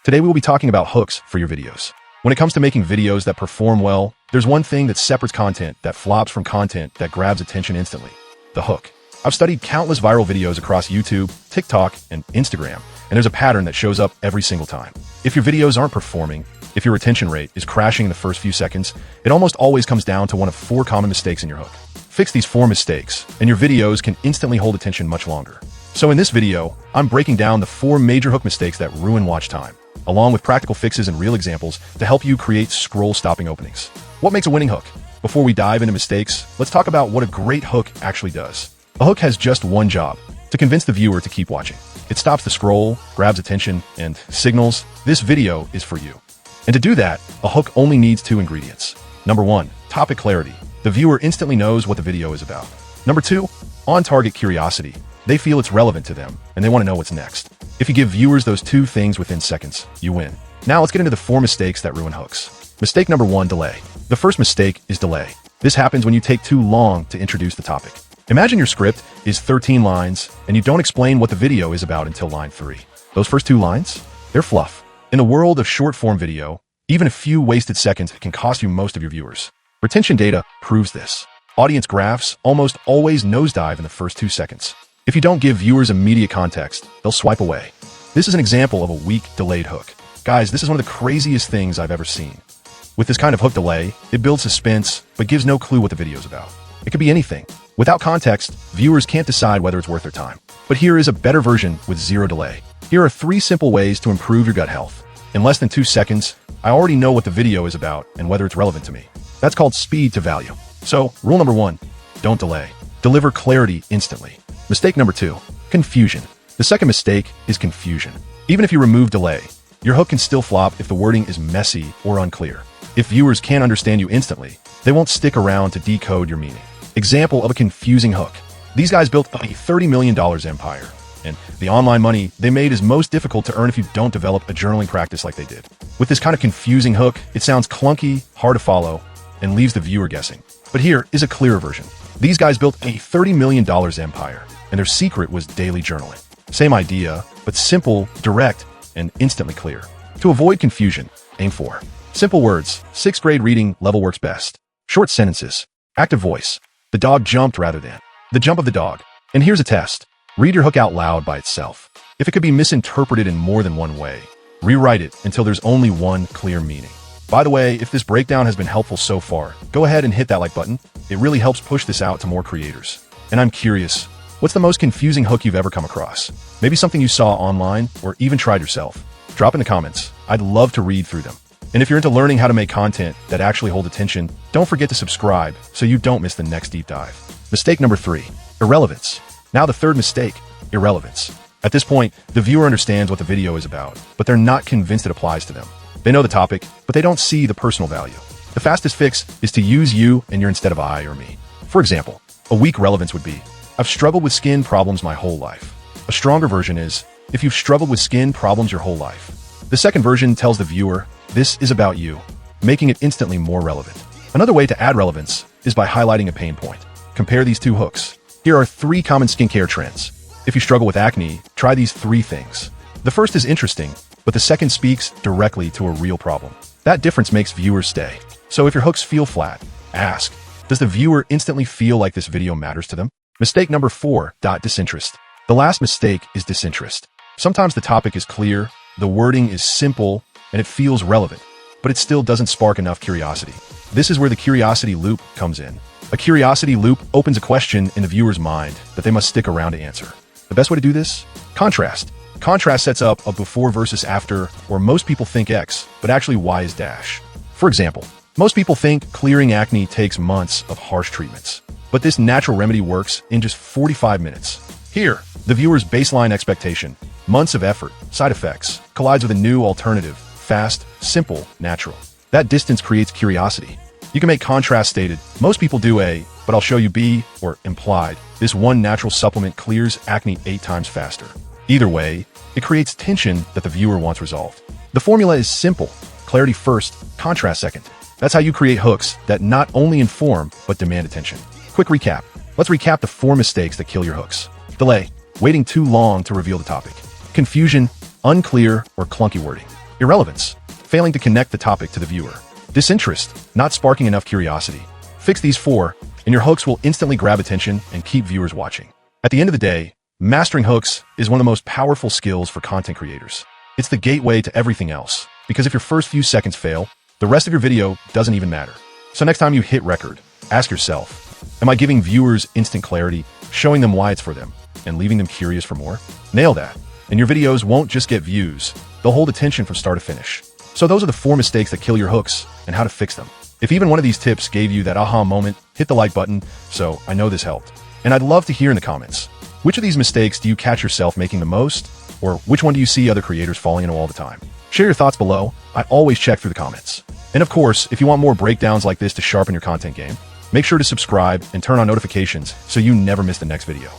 Today we will be talking about hooks for your videos. When it comes to making videos that perform well, there's one thing that separates content that flops from content that grabs attention instantly: the hook. I've studied countless viral videos across YouTube, TikTok, and Instagram, and there's a pattern that shows up every single time. If your videos aren't performing, if your retention rate is crashing in the first few seconds, it almost always comes down to one of 4 common mistakes in your hook. Fix these 4 mistakes, and your videos can instantly hold attention much longer. So in this video, I'm breaking down the 4 major hook mistakes that ruin watch time, along with practical fixes and real examples to help you create scroll-stopping openings. What makes a winning hook? Before we dive into mistakes, let's talk about what a great hook actually does. A hook has just one job: to convince the viewer to keep watching. It stops the scroll, grabs attention, and signals, "This video is for you." And to do that, a hook only needs 2 ingredients. Number 1, topic clarity. The viewer instantly knows what the video is about. Number 2, on-target curiosity. They feel it's relevant to them, and they want to know what's next. If you give viewers those 2 things within seconds, you win. Now let's get into the 4 mistakes that ruin hooks. Mistake number 1, delay. The first mistake is delay. This happens when you take too long to introduce the topic. Imagine your script is 13 lines, and you don't explain what the video is about until line 3. Those first 2 lines? They're fluff. In the world of short-form video, even a few wasted seconds can cost you most of your viewers. Retention data proves this. Audience graphs almost always nosedive in the first 2 seconds. If you don't give viewers immediate context, they'll swipe away. This is an example of a weak, delayed hook. Guys, this is one of the craziest things I've ever seen. With this kind of hook delay, it builds suspense, but gives no clue what the video is about. It could be anything. Without context, viewers can't decide whether it's worth their time. But here is a better version with 0 delay. Here are 3 simple ways to improve your gut health. In less than 2 seconds, I already know what the video is about and whether it's relevant to me. That's called speed to value. So, rule number 1, don't delay. Deliver clarity instantly. Mistake number 2, confusion. The second mistake is confusion. Even if you remove delay, your hook can still flop if the wording is messy or unclear. If viewers can't understand you instantly, they won't stick around to decode your meaning. Example of a confusing hook. These guys built a $30 million empire, and the online money they made is most difficult to earn if you don't develop a journaling practice like they did. With this kind of confusing hook, it sounds clunky, hard to follow, and leaves the viewer guessing. But here is a clearer version. These guys built a $30 million empire, and their secret was daily journaling. Same idea, but simple, direct, and instantly clear. To avoid confusion, aim for simple words. 6th grade reading level works best. Short sentences. Active voice. The dog jumped rather than the jump of the dog. And here's a test. Read your hook out loud by itself. If it could be misinterpreted in more than one way, rewrite it until there's only one clear meaning. By the way, if this breakdown has been helpful so far, go ahead and hit that like button. It really helps push this out to more creators. And I'm curious, what's the most confusing hook you've ever come across? Maybe something you saw online or even tried yourself. Drop in the comments. I'd love to read through them. And if you're into learning how to make content that actually holds attention, don't forget to subscribe so you don't miss the next deep dive. Mistake number 3, irrelevance. Now the third mistake, irrelevance. At this point, the viewer understands what the video is about, but they're not convinced it applies to them. They know the topic, but they don't see the personal value. The fastest fix is to use you and your instead of I or me. For example, a weak relevance would be, "I've struggled with skin problems my whole life." A stronger version is, "If you've struggled with skin problems your whole life." The second version tells the viewer, "This is about you," making it instantly more relevant. Another way to add relevance is by highlighting a pain point. Compare these 2 hooks. Here are 3 common skincare trends. If you struggle with acne, try these 3 things. The first is interesting, but the second speaks directly to a real problem. That difference makes viewers stay. So if your hooks feel flat, ask, does the viewer instantly feel like this video matters to them? Mistake number 4, disinterest. The last mistake is disinterest. Sometimes the topic is clear, the wording is simple, and it feels relevant, but it still doesn't spark enough curiosity. This is where the curiosity loop comes in. A curiosity loop opens a question in the viewer's mind that they must stick around to answer. The best way to do this? Contrast. Contrast sets up a before versus after, where most people think X, but actually Y is dash. For example, most people think clearing acne takes months of harsh treatments, but this natural remedy works in just 45 minutes. Here, the viewer's baseline expectation, months of effort, side effects, collides with a new alternative, fast, simple, natural. That distance creates curiosity. You can make contrast stated, "Most people do A, but I'll show you B," or implied, "This one natural supplement clears acne 8 times faster." Either way, it creates tension that the viewer wants resolved. The formula is simple: clarity first, contrast second. That's how you create hooks that not only inform, but demand attention. Quick recap. Let's recap the 4 mistakes that kill your hooks. Delay, waiting too long to reveal the topic. Confusion, unclear or clunky wording. Irrelevance, failing to connect the topic to the viewer. Disinterest, not sparking enough curiosity. Fix these 4, and your hooks will instantly grab attention and keep viewers watching. At the end of the day, mastering hooks is one of the most powerful skills for content creators. It's the gateway to everything else, because if your first few seconds fail, the rest of your video doesn't even matter. So next time you hit record, ask yourself, am I giving viewers instant clarity, showing them why it's for them, and leaving them curious for more? Nail that, and your videos won't just get views, they'll hold attention from start to finish. So those are the 4 mistakes that kill your hooks and how to fix them. If even one of these tips gave you that aha moment, hit the like button so I know this helped. And I'd love to hear in the comments, which of these mistakes do you catch yourself making the most, or which one do you see other creators falling into all the time? Share your thoughts below. I always check through the comments. And of course, if you want more breakdowns like this to sharpen your content game, make sure to subscribe and turn on notifications so you never miss the next video.